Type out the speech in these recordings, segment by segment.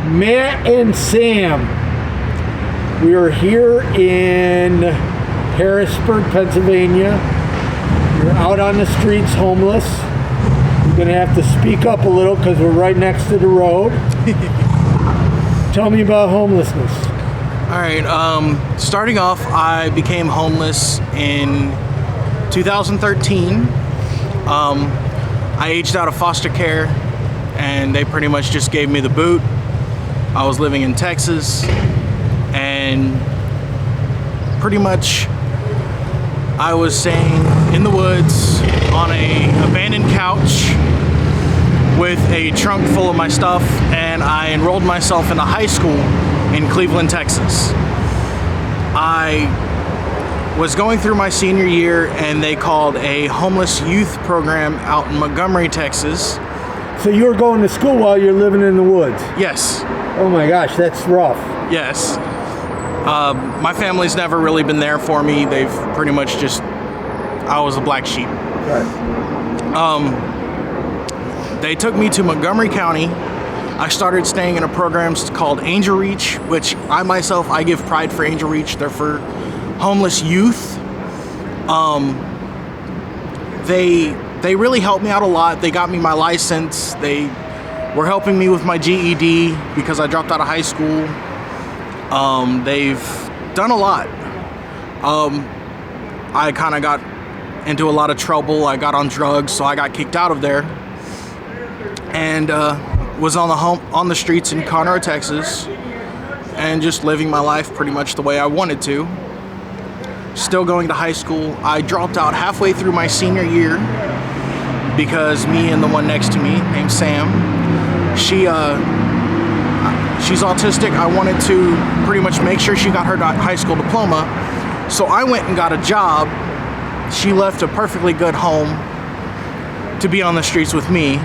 Matt and Sam. We are here in Harrisburg, Pennsylvania. We're out on the streets homeless. We're going to have to speak up a little because we're right next to the road. Tell me about homelessness. All right, starting off, I became homeless in 2013. I aged out of foster care, and they pretty much just gave me the boot. I was living in Texas, and pretty much I was staying in the woods on a abandoned couch with a trunk full of my stuff, and I enrolled myself in a high school in Cleveland, Texas. I was going through my senior year, and they called a homeless youth program out in Montgomery, Texas. So you were going to school while you're living in the woods? Yes. Oh my gosh, that's rough. Yes. My family's never really been there for me. They've pretty much just, I was a black sheep. Right. They took me to Montgomery County. I started staying in a program called Angel Reach, which I give pride for Angel Reach. They're for homeless youth. They really helped me out a lot. They got me my license. They were helping me with my GED because I dropped out of high school. They've done a lot. I kind of got into a lot of trouble. I got on drugs, so I got kicked out of there, and was on the streets in Conroe, Texas, and just living my life pretty much the way I wanted to. Still going to high school. I dropped out halfway through my senior year because me and the one next to me, named Sam, she's autistic. I wanted to pretty much make sure she got her high school diploma, so I went and got a job. She left a perfectly good home to be on the streets with me.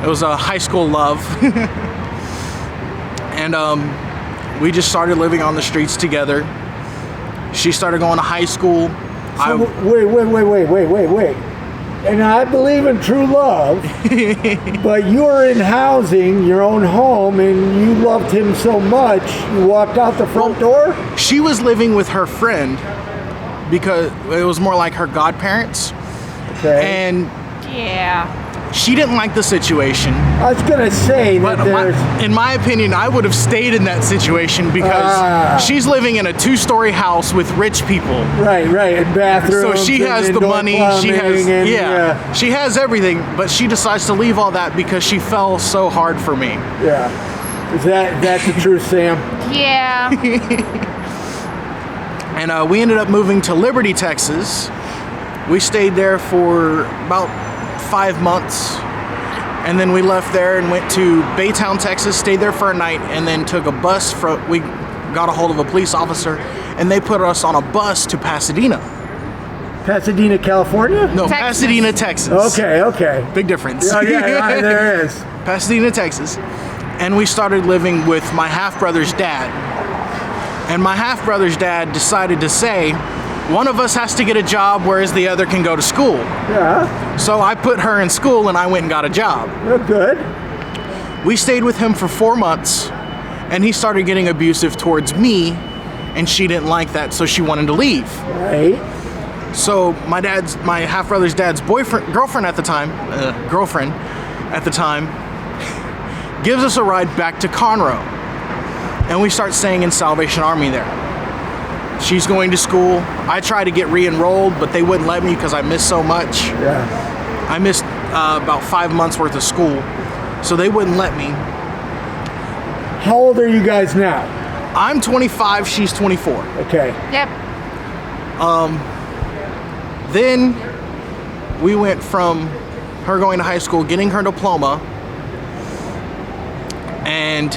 It was a high school love. And we just started living on the streets together. She started going to high school. So wait. And I believe in true love, but you were in housing, your own home, and you loved him so much, you walked out the front door? She was living with her friend because it was more like her godparents. Okay. And yeah, she didn't like the situation. I was going to say that in my opinion, I would have stayed in that situation because she's living in a 2-story house with rich people. Right, and bathrooms. So she has the money, she has everything, but she decides to leave all that because she fell so hard for me. Yeah. Is that the truth, Sam? yeah. And we ended up moving to Liberty, Texas. We stayed there for about 5 months, and then we left there and went to Baytown, Texas, stayed there for a night, and then took a bus we got a hold of a police officer, and they put us on a bus to Pasadena. Pasadena, California? No, Texas. Pasadena, Texas. Okay. Big difference. Oh, yeah, there is. Pasadena, Texas. And we started living with my half-brother's dad. And my half-brother's dad decided to say, one of us has to get a job, whereas the other can go to school. Yeah. So I put her in school, and I went and got a job. Well, good. We stayed with him for 4 months, and he started getting abusive towards me, and she didn't like that, so she wanted to leave. Right. So my half-brother's dad's girlfriend at the time, gives us a ride back to Conroe, and we start staying in Salvation Army there. She's going to school. I tried to get re-enrolled, but they wouldn't let me because I missed so much. Yeah. I missed about 5 months worth of school, so they wouldn't let me. How old are you guys now? I'm 25, she's 24. Okay. Yep. Then we went from her going to high school, getting her diploma, and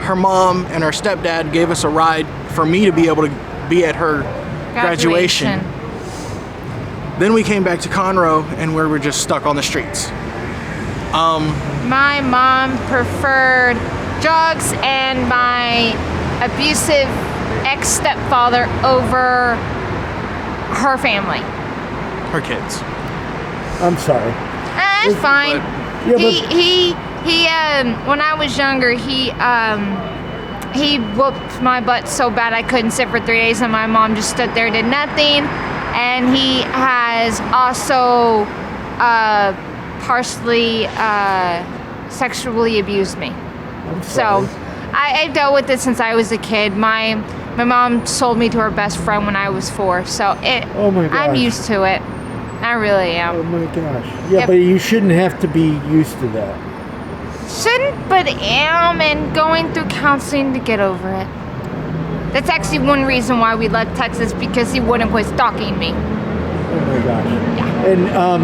her mom and her stepdad gave us a ride for me to be able to be at her graduation. Then we came back to Conroe, and we were just stuck on the streets. My mom preferred drugs and my abusive ex-stepfather over her family. Her kids. I'm sorry. It's fine. Yeah, He, when I was younger, he whooped my butt so bad I couldn't sit for 3 days, and my mom just stood there, did nothing. And he has also partially sexually abused me. So I dealt with it since I was a kid. My mom sold me to her best friend when I was 4, so Oh my gosh. I'm used to it. I really am. Oh my gosh. Yeah, Yep. but you shouldn't have to be used to that. Shouldn't, but am, and going through counseling to get over it. That's actually one reason why we left Texas, because he wouldn't quit stalking me. Oh my gosh. Yeah.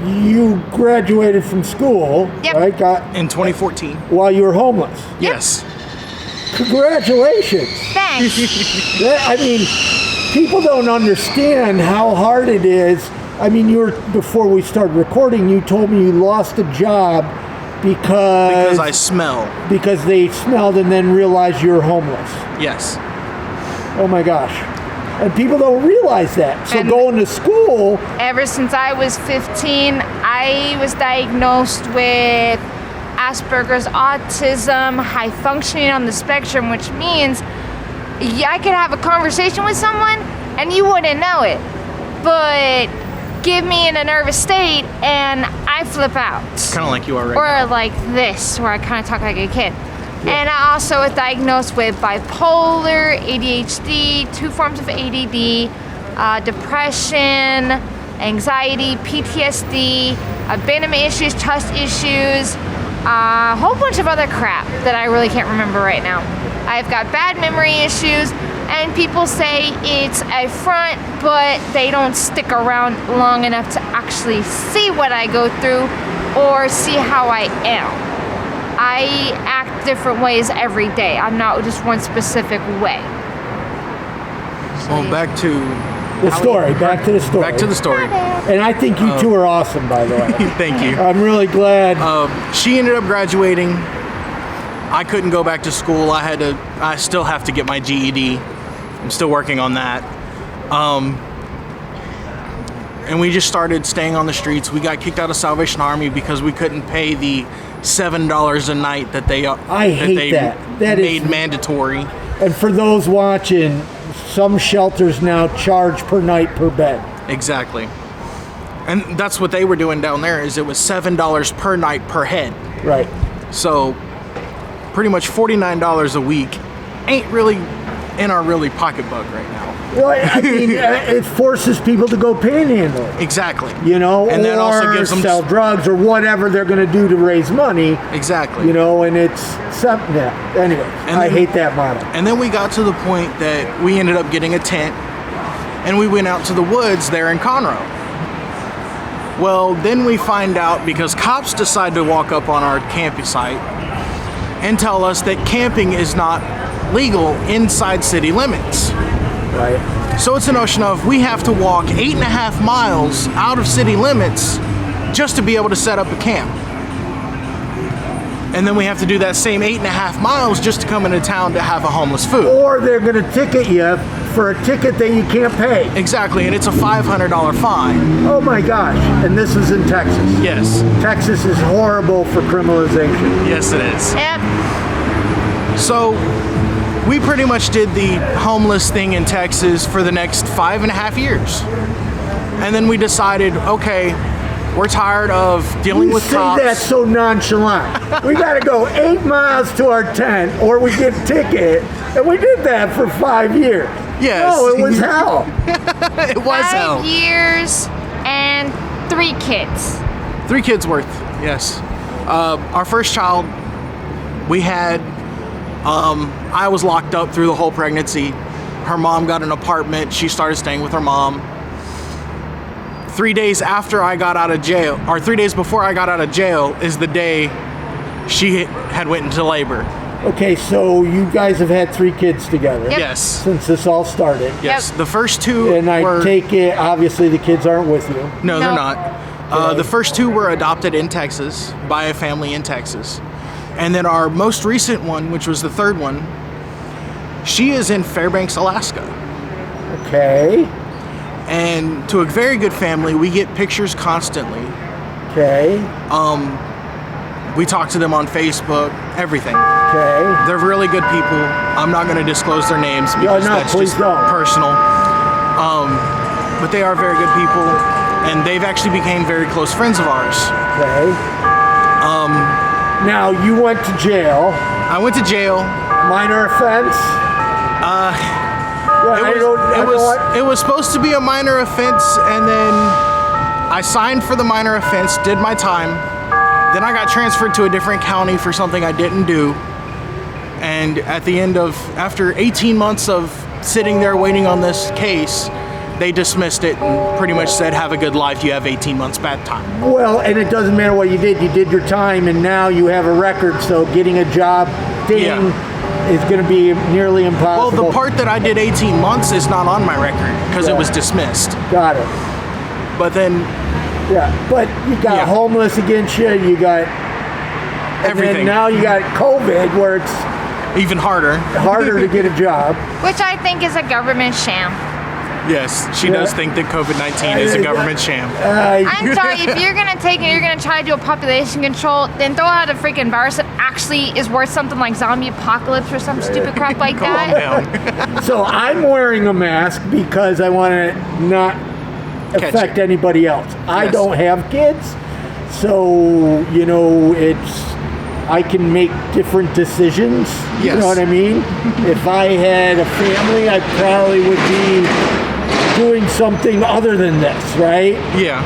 And you graduated from school, Yep. right? In 2014. While you were homeless. Yes. Congratulations. Thanks. I mean, people don't understand how hard it is. I mean, before we started recording, you told me you lost a job because I smell. Because they smelled and then realized you're homeless. Yes. Oh my gosh. And people don't realize that. So And- going to school, Ever since I was 15, I was diagnosed with Asperger's, autism, high functioning on the spectrum, which means I could have a conversation with someone and you wouldn't know it. But give me in a nervous state and I flip out. Kind of like you are right Or now. like this, where I kind of talk like a kid. And I also was diagnosed with bipolar, ADHD, 2 forms of ADD, depression, anxiety, PTSD, abandonment issues, trust issues, a whole bunch of other crap that I really can't remember right now. I've got bad memory issues, and people say it's a front, but they don't stick around long enough to actually see what I go through or see how I am. I act different ways every day. I'm not just one specific way. Well, back to the story. Back to the story. Back to the story. And I think you two are awesome, by the way. Thank you. I'm really glad. She ended up graduating. I couldn't go back to school. I still have to get my GED. I'm still working on that. And we just started staying on the streets. We got kicked out of Salvation Army because we couldn't pay the $7 a night that they That made is mandatory. And for those watching, some shelters now charge per night per bed. Exactly. And that's what they were doing down there. Is it was $7 per night per head. Right. So pretty much $49 a week ain't really in our pocketbook right now. Well, I mean, it forces people to go panhandle. Exactly. You know, and or that also gives them sell drugs or whatever they're going to do to raise money. Exactly. You know, and it's something that. Anyway, I hate that model. And then we got to the point that we ended up getting a tent, and we went out to the woods there in Conroe. Well, then we find out because cops decide to walk up on our campsite and tell us that camping is not legal inside city limits. Right. So it's a notion of we have to walk 8.5 miles out of city limits just to be able to set up a camp. And then we have to do that same 8.5 miles just to come into town to have a homeless food. Or they're going to ticket you for a ticket that you can't pay. Exactly, and it's a $500 fine. Oh my gosh. And this is in Texas. Yes. Texas is horrible for criminalization. Yes, it is. Yep. So we pretty much did the homeless thing in Texas for the next 5.5 years. And then we decided, okay, we're tired of dealing with cops. You say that so nonchalant. We got to go 8 miles to our tent or we get a ticket. And we did that for 5 years. Yes. No, it was hell. It was hell. 5 years and 3 kids. 3 kids worth, yes. Our first child, we had, I was locked up through the whole pregnancy. Her mom got an apartment. She started staying with her mom. 3 days after I got out of jail, or 3 days before I got out of jail, is the day she had went into labor. Okay, so you guys have had 3 kids together. Yep. Yes. Since this all started. Yes. Yep. The first 2 And I were... take it, obviously the kids aren't with you. No, they're No. not. The first 2 were adopted in Texas by a family in Texas. And then our most recent one, which was the 3rd one, she is in Fairbanks, Alaska. Okay. And to a very good family, we get pictures constantly. Okay. We talk to them on Facebook, everything. Okay. They're really good people. I'm not going to disclose their names because that's please just don't. personal. But they are very good people, and they've actually became very close friends of ours. Okay. Now, you went to jail. I went to jail. Minor offense? It was supposed to be a minor offense, and then I signed for the minor offense, did my time. Then I got transferred to a different county for something I didn't do. And at the end of, after 18 months of sitting there waiting on this case, they dismissed it and pretty much said, have a good life, you have 18 months bad time. Well, and it doesn't matter what you did your time, and now you have a record, so getting a job is going to be nearly impossible. Well, the part that I did 18 months is not on my record because it was dismissed. Got it. But then... Yeah, but you got homeless against you, you got... everything. And now you got COVID, where it's... even harder to get a job. Which I think is a government sham. Yes, she does think that COVID-19 is a government sham. I'm sorry, if you're going to take it, you're going to try to do a population control, then throw out a freaking virus that actually is worth something like zombie apocalypse or some stupid crap like that. So I'm wearing a mask because I want to not affect anybody else. I don't have kids, so, you know, I can make different decisions. Yes. You know what I mean? If I had a family, I probably would be doing something other than this, right? Yeah.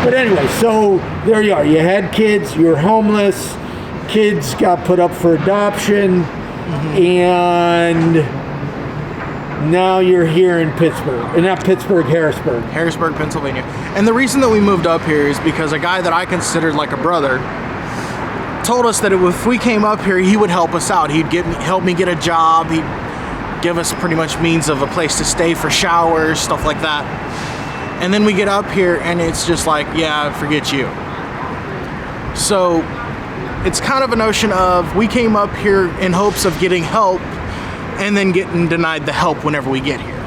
But anyway, so there you are. You had kids, you were homeless, kids got put up for adoption, and now you're here in Pittsburgh. Not Pittsburgh, Harrisburg. Harrisburg, Pennsylvania. And the reason that we moved up here is because a guy that I considered like a brother told us that if we came up here, he would help us out. He'd help me get a job. He'd give us pretty much means of a place to stay for showers, stuff like that. And then we get up here and it's just like, yeah, forget you. So it's kind of a notion of we came up here in hopes of getting help and then getting denied the help whenever we get here.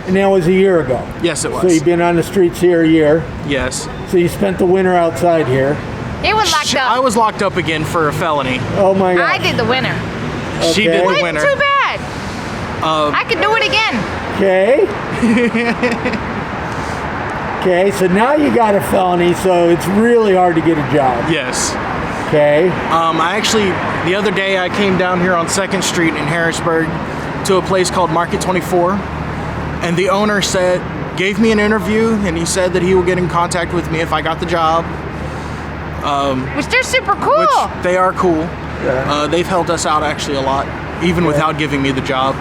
And that was a year ago. Yes, it was. So you've been on the streets here a year. Yes. So you spent the winter outside here. He was locked up. I was locked up again for a felony. Oh my God. I did the winter. She did the Wasn't winter. too bad. I could do it again. Okay. Okay, so now you got a felony, so it's really hard to get a job. Yes. Okay. I actually, the other day I came down here on 2nd Street in Harrisburg to a place called Market 24, and the owner gave me an interview, and he said that he would get in contact with me if I got the job. Which they're super cool. Which they are cool. Yeah. They've helped us out actually a lot, even without giving me the job.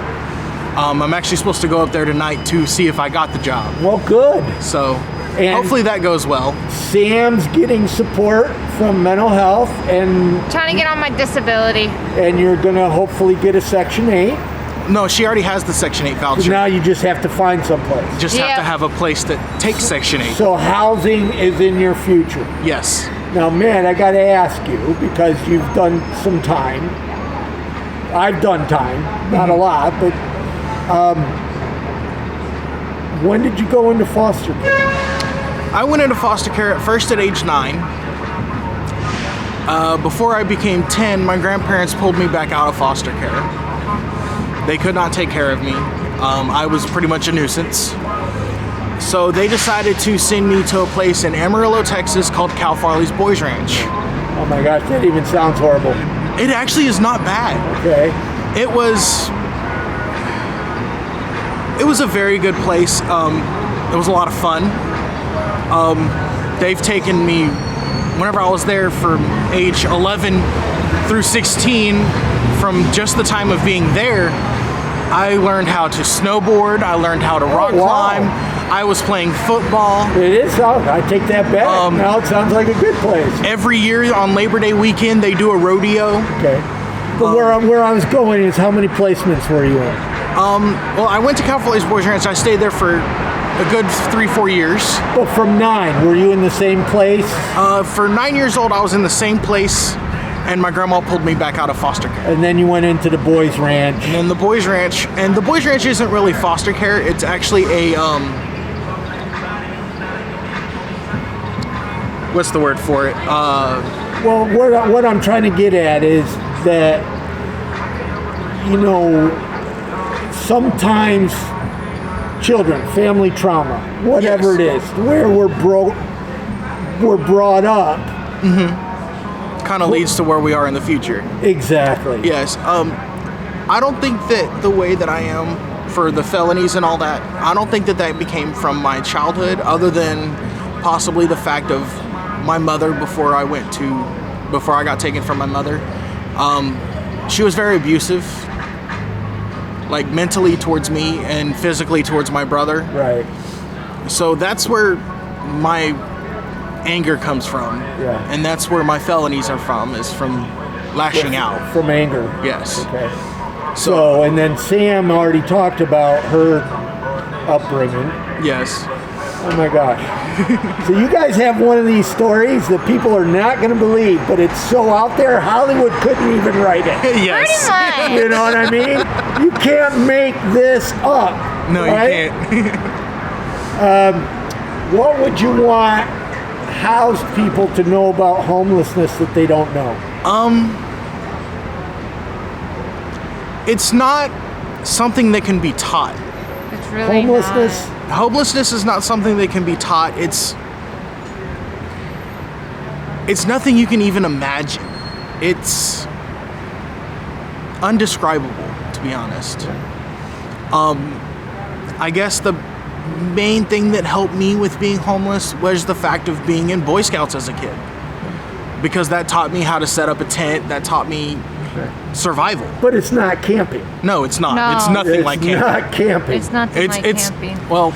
I'm actually supposed to go up there tonight to see if I got the job. Well, good. So And hopefully that goes well. Sam's getting support from mental health, and Trying to get on my disability. and you're gonna hopefully get a Section 8. No, she already has the Section 8 voucher. Now you just have to find someplace. Just have to have a place that takes Section 8. So housing is in your future. Yes. Now, man, I got to ask you, because you've done some time. I've done time, not a lot, but when did you go into foster care? I went into foster care at first at age 9. Before I became 10, my grandparents pulled me back out of foster care. They could not take care of me. I was pretty much a nuisance. So they decided to send me to a place in Amarillo, Texas called Cal Farley's Boys Ranch. Oh my gosh, that even sounds horrible. It actually is not bad. Okay. It was a very good place. It was a lot of fun. They've taken me, whenever I was there from age 11 through 16, from just the time of being there, I learned how to snowboard, I learned how to rock climb, I was playing football. It is, I take that back. Now it sounds like a good place. Every year on Labor Day weekend, they do a rodeo. Okay. But where I was going is, how many placements were you in? Well, I went to Cal Farley's Boys Ranch. I stayed there for a good 3-4 years. But from 9, were you in the same place? For 9 years old, I was in the same place, and my grandma pulled me back out of foster care. And then you went into the Boys Ranch. And then the Boys Ranch, and the Boys Ranch isn't really foster care. It's actually what's the word for it? Well, what I'm trying to get at is that, sometimes children, family trauma, whatever it is, where we're brought up. Kind of leads to where we are in the future. Exactly. Yes. I don't think that the way that I am for the felonies and all that, I don't think that became from my childhood, other than possibly the fact of my mother before I got taken from my mother. She was very abusive, like mentally towards me and physically towards my brother. Right. So that's where my anger comes from. Yeah. And that's where my felonies are from, is from lashing out. From anger. Yes. Okay. So, and then Sam already talked about her upbringing. Yes. Oh my gosh. So you guys have one of these stories that people are not going to believe, but it's so out there, Hollywood couldn't even write it. Yes. Pretty much. You know what I mean? You can't make this up. No, right? you can't. What would you want housed people to know about homelessness that they don't know? It's not something that can be taught. It's really Homelessness? not. Homelessness is not something that can be taught. It's nothing you can even imagine. It's undescribable, to be honest. I guess the main thing that helped me with being homeless was the fact of being in Boy Scouts as a kid, because that taught me how to set up a tent. That taught me survival. But it's not camping. No, it's not. No. It's nothing like It's camping. not camping. It's nothing like camping. Well,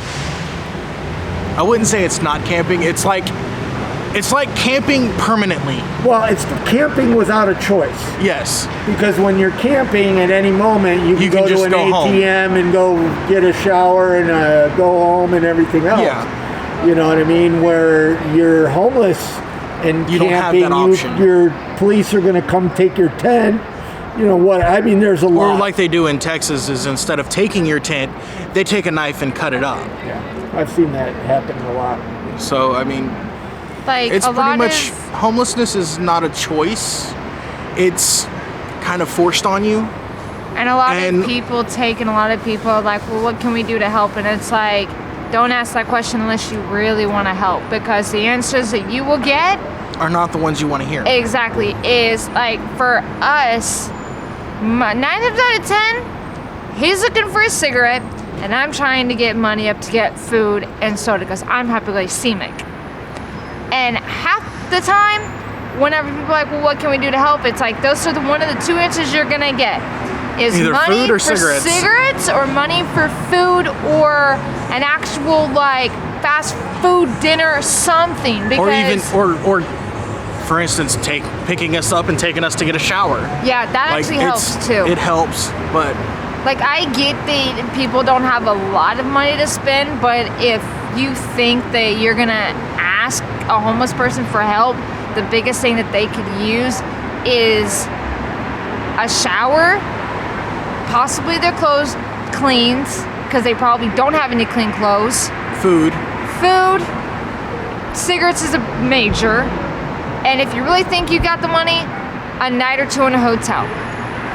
I wouldn't say it's not camping. It's like camping permanently. Well, it's camping without a choice. Yes. Because when you're camping, at any moment you can go to just an go home. ATM and go get a shower and go home and everything else. Yeah. You know what I mean? Where you're homeless and You don't have camping, that option. your police are going to come take your tent. You know what? I mean, there's a lot. Or like they do in Texas, is instead of taking your tent, they take a knife and cut it up. Yeah, I've seen that happen a lot. So, I mean, Like it's a pretty lot much, of, homelessness is not a choice. It's kind of forced on you. and a lot and- of people take, and a lot of people are like, well, what can we do to help? And it's like, don't ask that question unless you really want to help, because the answers that you will get Are not the ones you want to hear. exactly is like, for us, 9 times out of 10, he's looking for a cigarette, and I'm trying to get money up to get food and soda because I'm hypoglycemic. And half the time, whenever people are like, well, what can we do to help? It's like, those are one of the two answers you're gonna get. Is Either money food or for cigarettes. or money for food, or an actual like fast food dinner or something. Because Or even, or for instance, picking us up and taking us to get a shower. yeah, that actually helps too. It helps, but Like, I get that people don't have a lot of money to spend, but if you think that you're gonna ask a homeless person for help, the biggest thing that they could use is a shower, possibly their clothes cleaned, because they probably don't have any clean clothes. food. Food, cigarettes is a major, and if you really think you got the money, a night or two in a hotel.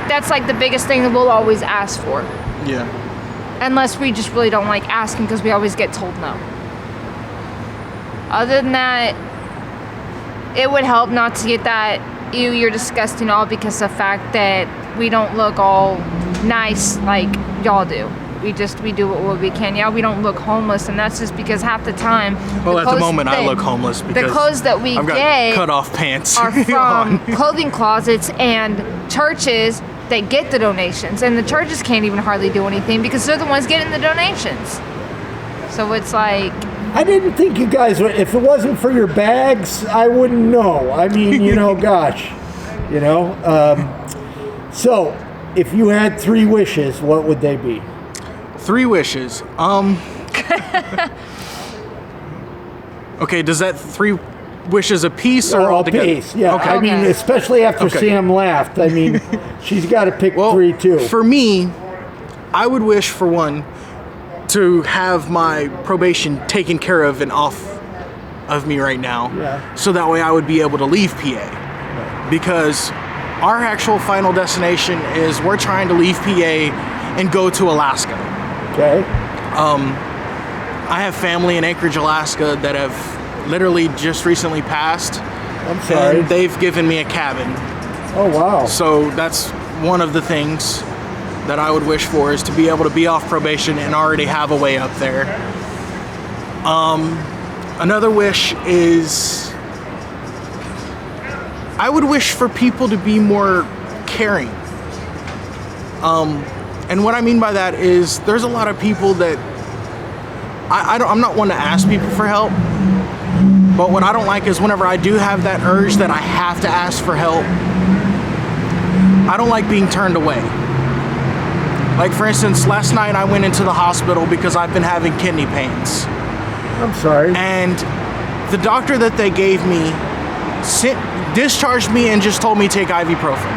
That's like the biggest thing that we'll always ask for. Yeah. Unless we just really don't like asking because we always get told no. Other than that, it would help not to get that, ew, you're disgusting, all because of the fact that we don't look all nice like y'all do. We do what we can. Yeah, we don't look homeless, and that's just because half the time. Well, at the moment, I look homeless because the clothes that we I've got get cut off pants are from on. clothing closets and churches that get the donations, and the churches can't even hardly do anything because they're the ones getting the donations. So it's like, I didn't think you guys would, if it wasn't for your bags, I wouldn't know. I mean, gosh, so if you had 3 wishes, what would they be? 3 wishes. Okay, does that 3 wishes a piece or all together? Piece, yeah. Okay. I mean, especially after Okay. Sam laughed. I mean, she's got to pick Well, 3 too. for me, I would wish for one to have my probation taken care of and off of me right now. Yeah. So that way I would be able to leave PA. Because our actual final destination is we're trying to leave PA and go to Alaska. Okay. I have family in Anchorage, Alaska that have literally just recently passed. I'm sorry. And they've given me a cabin. Oh, wow. So that's one of the things that I would wish for, is to be able to be off probation and already have a way up there. Another wish is I would wish for people to be more caring. And what I mean by that is there's a lot of people that I'm not one to ask people for help, but what I don't like is whenever I do have that urge that I have to ask for help, I don't like being turned away. Like, for instance, last night I went into the hospital because I've been having kidney pains. I'm sorry. And the doctor that they gave me discharged me and just told me to take ibuprofen.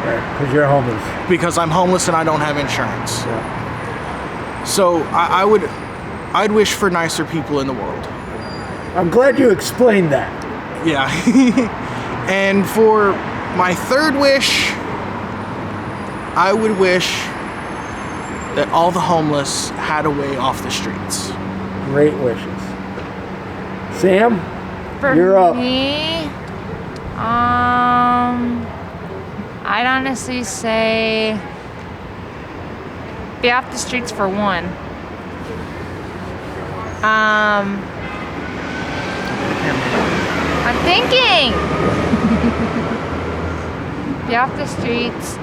Because you're homeless. Because I'm homeless and I don't have insurance. Yeah. So I'd wish for nicer people in the world. I'm glad you explained that. Yeah. And for my third wish, I would wish that all the homeless had a way off the streets. Great wishes. Sam, For you're up. me, I'd honestly say be off the streets for one. I'm thinking. Be off the streets.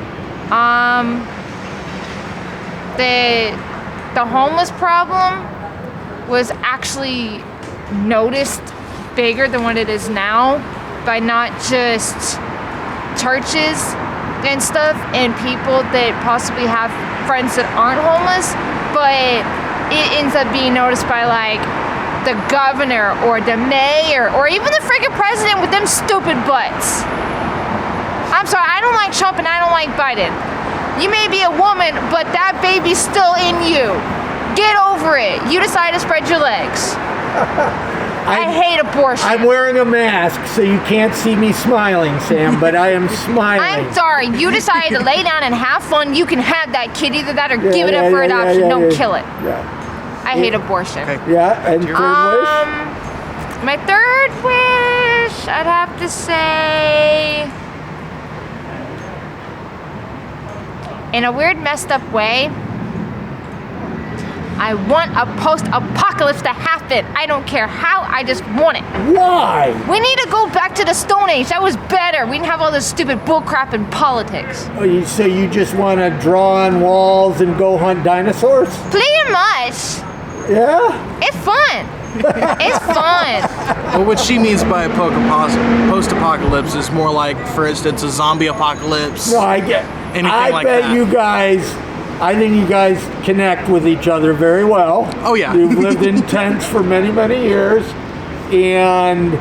The homeless problem was actually noticed bigger than what it is now by not just churches and stuff and people that possibly have friends that aren't homeless, but it ends up being noticed by like the governor or the mayor or even the freaking president with them stupid butts. I'm sorry, I don't like Trump and I don't like Biden. You may be a woman, but that baby's still in you. Get over it. You decide to spread your legs. I hate abortion. I'm wearing a mask, so you can't see me smiling, Sam, but I am smiling. I'm sorry. You decided to lay down and have fun. You can have that kid, either that or give it up for adoption. Don't kill it. Yeah. I hate abortion. Okay. Yeah, and third wish? My third wish, I'd have to say, in a weird, messed up way, I want a post-apocalypse to happen. I don't care how, I just want it. Why? We need to go back to the Stone Age. That was better. We didn't have all this stupid bullcrap in politics. Oh, so you just want to draw on walls and go hunt dinosaurs? Pretty much. Yeah? It's fun. It's fun. Well, what she means by post-apocalypse is more like, for instance, a zombie apocalypse. No, I get. Anything I like bet that. you guys. I think you guys connect with each other very well. Oh, yeah. You've lived in tents for many, many years, and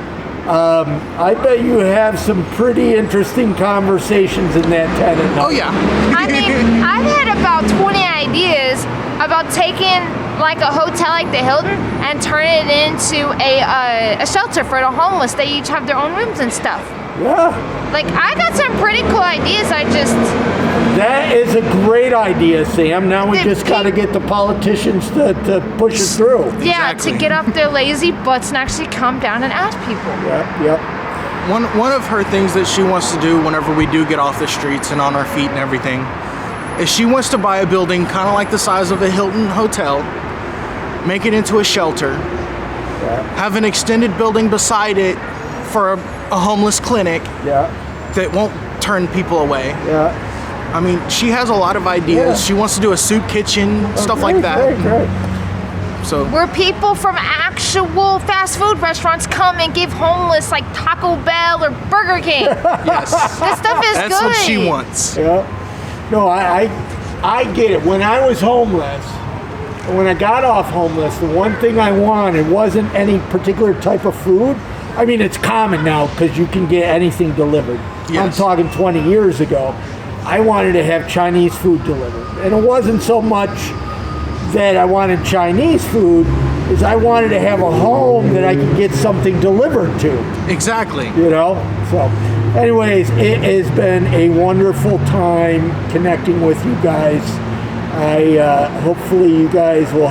I bet you have some pretty interesting conversations in that tent at night. Oh, yeah. I mean, I've had about 20 ideas about taking like a hotel like the Hilton and turning it into a shelter for the homeless. They each have their own rooms and stuff. Yeah. Like, I got some pretty cool ideas. That is a great idea, Sam. Now we just got to get the politicians to push it through. Yeah, Exactly. to get up their lazy butts and actually come down and ask people. Yep. One of her things that she wants to do whenever we do get off the streets and on our feet and everything is she wants to buy a building kind of like the size of a Hilton hotel, make it into a shelter, have an extended building beside it for a homeless clinic that won't turn people away. Yeah. I mean, she has a lot of ideas. Yeah. She wants to do a soup kitchen, stuff like that. Great. So Where people from actual fast food restaurants come and give homeless like Taco Bell or Burger King. yes, That stuff is that's good. what she wants. Yeah. No, I get it. When I was homeless, when I got off homeless, the one thing I wanted wasn't any particular type of food. I mean, it's common now because you can get anything delivered. Yes. I'm talking 20 years ago. I wanted to have Chinese food delivered. And it wasn't so much that I wanted Chinese food, is I wanted to have a home that I could get something delivered to. Exactly. You know? So, anyways, it has been a wonderful time connecting with you guys. Hopefully you guys will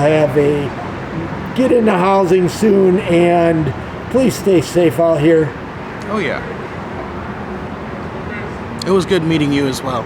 get into housing soon, and please stay safe out here. Oh yeah. It was good meeting you as well.